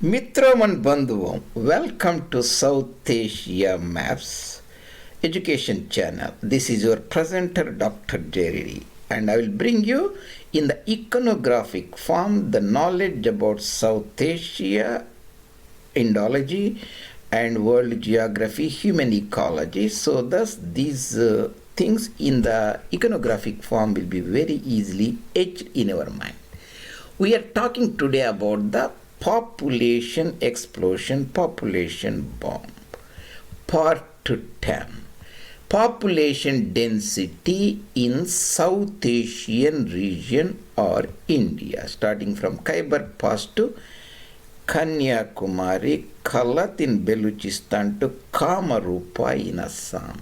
Mitram and Bandhuvam, welcome to South Asia Maps Education Channel. This is your presenter Dr. Reddy, and I will bring you in the iconographic form the knowledge about South Asia, Indology and world geography, human ecology. So thus these things in the iconographic form will be very easily etched in our mind. We are talking today about the population explosion, population bomb. Part 10. Population density in South Asian region or India, starting from Khyber Pass to Kanyakumari, Kalat in Balochistan to Kamarupa in Assam.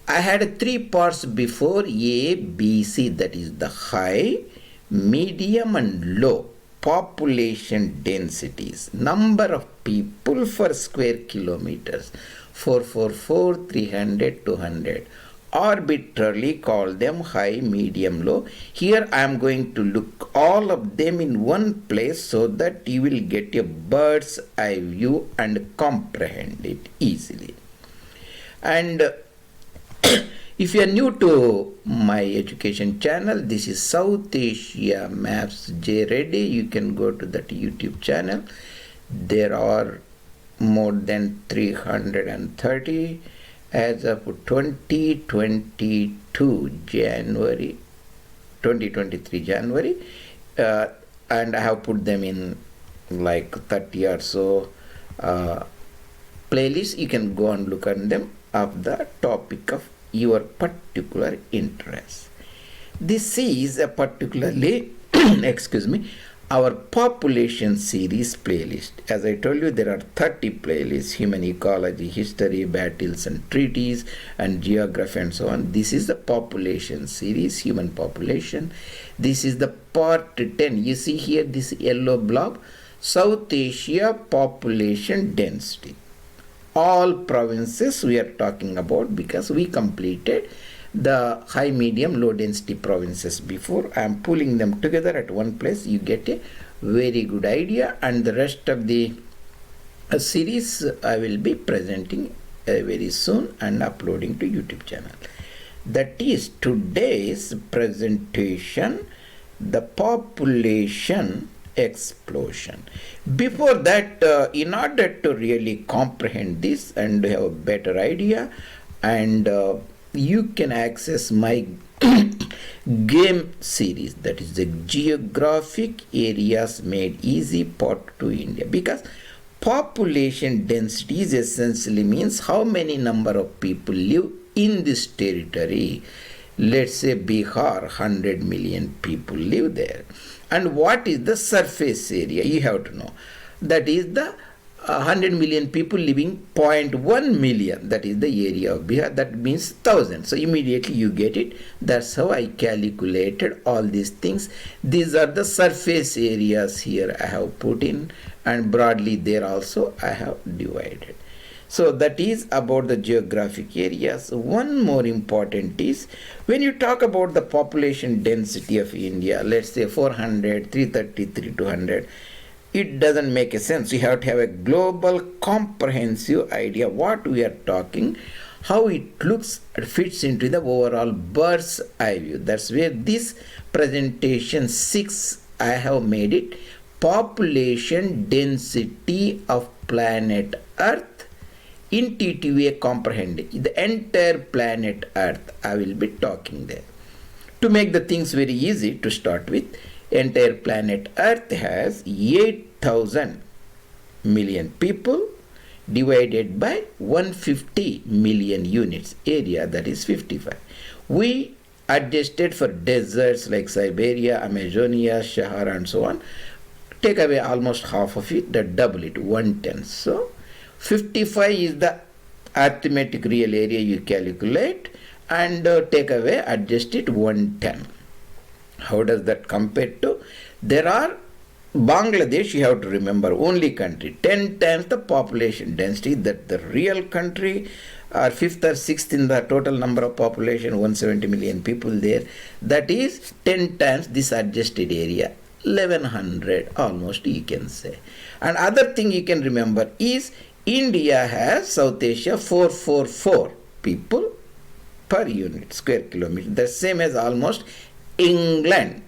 I had 3 parts before: A, B, C, that is the high, medium and low population densities, number of people per square kilometers, 444, 300, 200. Arbitrarily call them high, medium, low. Here I am going to look all of them in one place so that you will get a bird's eye view and comprehend it easily. And if you are new to my education channel, this is South Asia Maps J. Reddy. You can go to that YouTube channel. There are more than 330 as of 2022 January, 2023 January, and I have put them in like 30 or so playlists. You can go and look at them of the topic of your particular interest. This is a particularly our population series playlist. As I told you, there are 30 playlists: human ecology, history, battles and treaties, and geography and so on. This is the population series, human population. This is the part 10. You see here this yellow blob, South Asia population density. All provinces we are talking about because we completed the high, medium, low density provinces before. I am pulling them together at one place. You get a very good idea, and the rest of the series I will be presenting very soon and uploading to YouTube channel. That is today's presentation, the population explosion. Before that, in order to really comprehend this and have a better idea, and you can access my game series, that is the Geographic Areas Made Easy Part 2 India, because population density is essentially means how many number of people live in this territory. Let's say Bihar, 100 million people live there. And what is the surface area? You have to know. That is the 100 million people living 0.1 million. That is the area of Bihar. That means 1000. So immediately you get it. That's how I calculated all these things. These are the surface areas here I have put in, and broadly there also I have divided. So that is about the geographic areas. One more important is, when you talk about the population density of India, let's say 400, 333, 200, it doesn't make a sense. You have to have a global comprehensive idea what we are talking, how it looks, fits into the overall bird's eye view. That's where this presentation 6 I have made it, population density of planet Earth in TTVA comprehending the entire planet Earth. I will be talking there. To make the things very easy to start with, entire planet Earth has 8,000 million people divided by 150 million units area, that is 55. We adjusted for deserts like Siberia, Amazonia, Sahara and so on. Take away almost half of it, that double it, 110. So 55 is the arithmetic real area you calculate, and take away, adjust it, 110. How does that compare to? There are Bangladesh, you have to remember, only country, 10 times the population density, that the real country, or 5th or 6th in the total number of population, 170 million people there. That is 10 times this adjusted area. 1100 almost, you can say. And other thing you can remember is India has South Asia 444 people per unit square kilometer. The same as almost England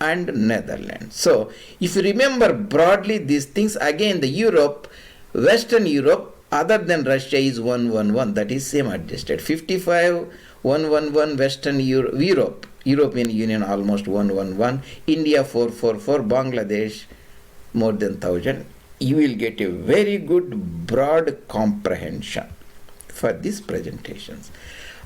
and Netherlands. So if you remember broadly these things, again the Europe, Western Europe other than Russia is 111, that is same adjusted. 55 111 Western Europe, European Union almost 111, India 444, Bangladesh more than 1000. You will get a very good broad comprehension for these presentations.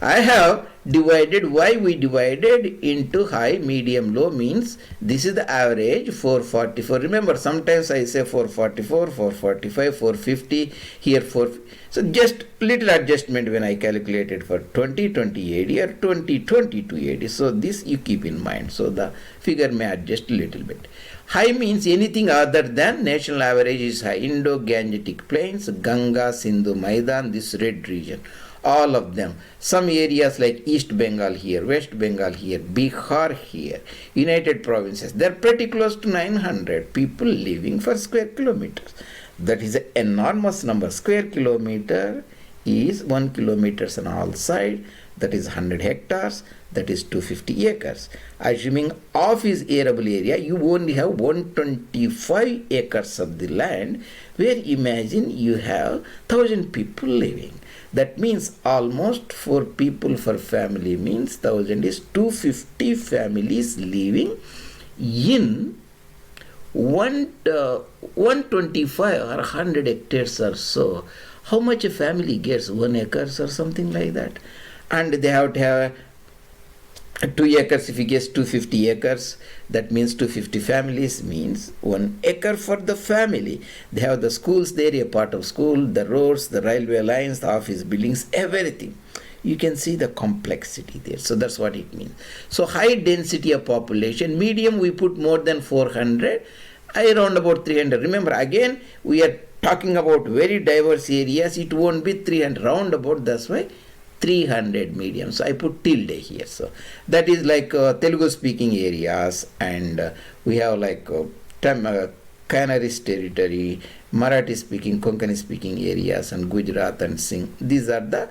I have divided, why we divided into high, medium, low means this is the average 444. Remember, sometimes I say 444, 445, 450, here 4. So just little adjustment when I calculated for 2020 AD or 2022 AD. So this you keep in mind. So the figure may adjust a little bit. High means anything other than national average is high. Indo-Gangetic plains, Ganga, Sindhu, Maidan, this red region. All of them. Some areas like East Bengal here, West Bengal here, Bihar here, United Provinces, they are pretty close to 900 people living per square kilometers. That is an enormous number. Square kilometer is 1 kilometer on all sides, that is 100 hectares, that is 250 acres. Assuming half is arable area, you only have 125 acres of the land, where imagine you have 1000 people living. That means almost 4 people per family, means 1000 is 250 families living in 125 or 100 hectares or so. How much a family gets? 1 acre or something like that. And they have to have 2 acres. If he gets 250 acres, that means 250 families, means 1 acre for the family. They have the schools there, a part of school, the roads, the railway lines, the office buildings, everything. You can see the complexity there. So that's what it means. So high density of population. Medium, we put more than 400. Around about 300. Remember, again, we are talking about very diverse areas. It won't be 300. Round about, that's why 300 medium. So I put tilde here. So that is like Telugu speaking areas, and we have like Canaries territory, Marathi speaking, Konkani speaking areas, and Gujarat and Singh. These are the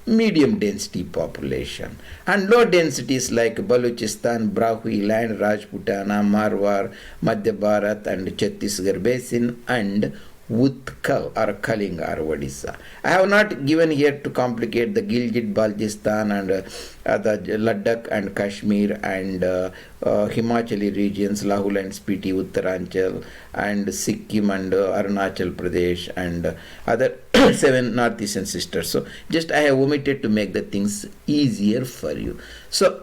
medium density population. And low densities like Balochistan, Brahwi land, Rajputana, Marwar, Madhya Bharat and Chhattisgarh basin, and Utkal or Kalinga or Odisha. I have not given here to complicate the Gilgit, Baltistan and the Ladakh and Kashmir and Himachali regions, Lahul and Spiti, Uttaranchal and Sikkim and Arunachal Pradesh and other 7 northeastern sisters. So just I have omitted to make the things easier for you. So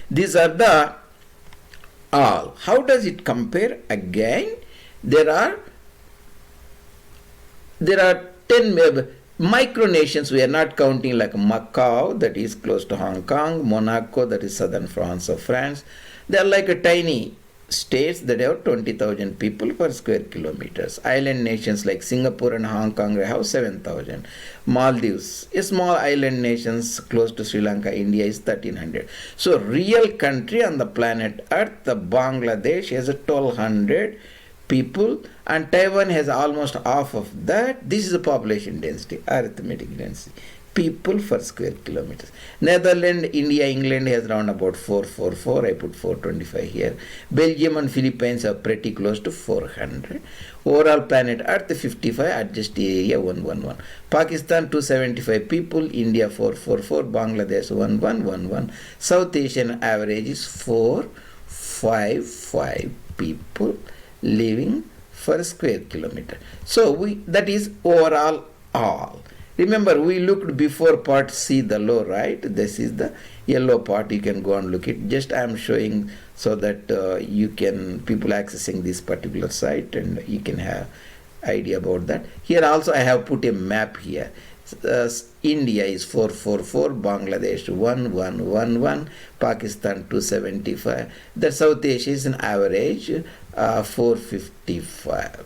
these are the all. How does it compare? Again, there are 10 micronations. We are not counting like Macau, that is close to Hong Kong, Monaco, that is southern France of France. They are like a tiny states that have 20,000 people per square kilometers. Island nations like Singapore and Hong Kong have 7,000. Maldives, a small island nations close to Sri Lanka, India is 1,300. So real country on the planet Earth, the Bangladesh has a 1,200 people, and Taiwan has almost half of that. This is the population density, arithmetic density, people per square kilometers. Netherlands, India, England has around about 444. I put 425 here. Belgium and Philippines are pretty close to 400. Overall planet Earth 55, adjusted area 111. Pakistan 275 people, India 444, Bangladesh 1111. South Asian average is 455 people living per square kilometer. So that is overall all. Remember, we looked before part C, the low, right? This is the yellow part. You can go and look it. Just I am showing so that you can, people accessing this particular site, and you can have idea about that. Here also I have put a map here. India is 444, Bangladesh 1111, Pakistan 275. The South Asia is an average 455.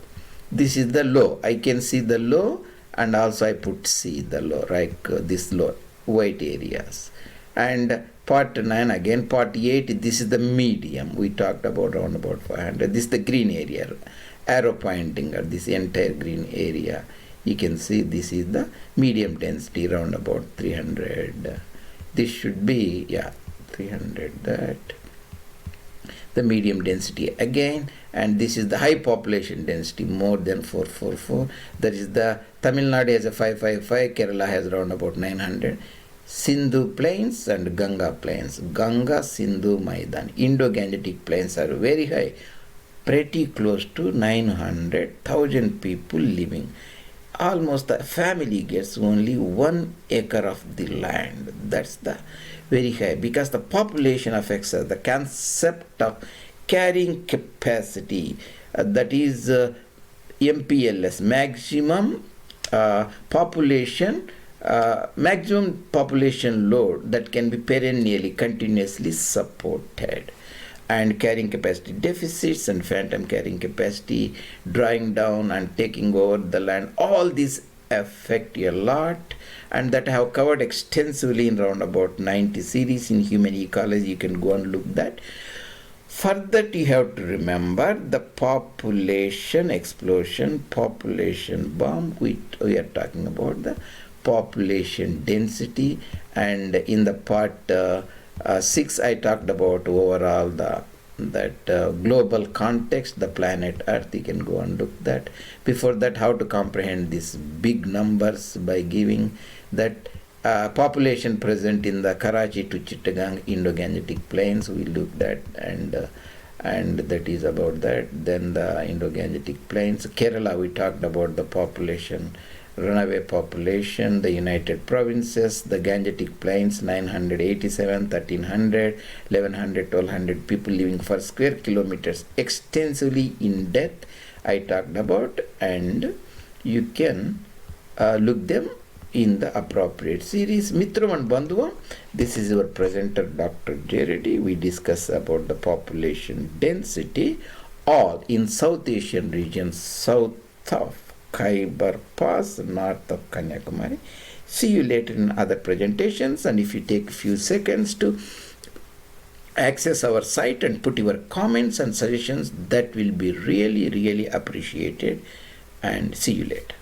This is the low. I can see the low, and also I put C, the low, like this low, white areas. And Part 9 again. Part 8, this is the medium. We talked about around about 500. This is the green area. Arrow pointing at this entire green area. You can see this is the medium density, around about 300. This should be, 300, that. The medium density again, and this is the high population density, more than 444. That is the Tamil Nadu has a 555, Kerala has around about 900. Sindhu plains and Ganga plains, Ganga, Sindhu, Maidan, Indo-Gangetic plains are very high, pretty close to 900,000 people living. Almost the family gets only 1 acre of the land. That's the very high, because the population affects the concept of carrying capacity, that is MPLS, maximum population load that can be perennially, continuously supported. And carrying capacity deficits and phantom carrying capacity, drawing down and taking over the land, all these affect a lot, and that I have covered extensively in around about 90 series in human ecology. You can go and look that. For that, you have to remember the population explosion, population bomb. We are talking about the population density, and in the part 6 I talked about overall that global context, the planet Earth. You can go and look that. Before that, how to comprehend these big numbers by giving that population present in the Karachi to Chittagong Indo-Gangetic plains. We looked at, and that is about that. Then the Indo-Gangetic plains. Kerala, we talked about the population, runaway population, the United Provinces, the Gangetic Plains, 987, 1300, 1100, 1200 people living per square kilometers, extensively in depth I talked about, and you can look them in the appropriate series. Mitram and Bandhuvam, this is your presenter Dr. J. Reddy. We discuss about the population density, all in South Asian region, south of Khyber Pass, north of Kanyakumari. See you later in other presentations, and if you take a few seconds to access our site and put your comments and suggestions, that will be really, really appreciated, and see you later.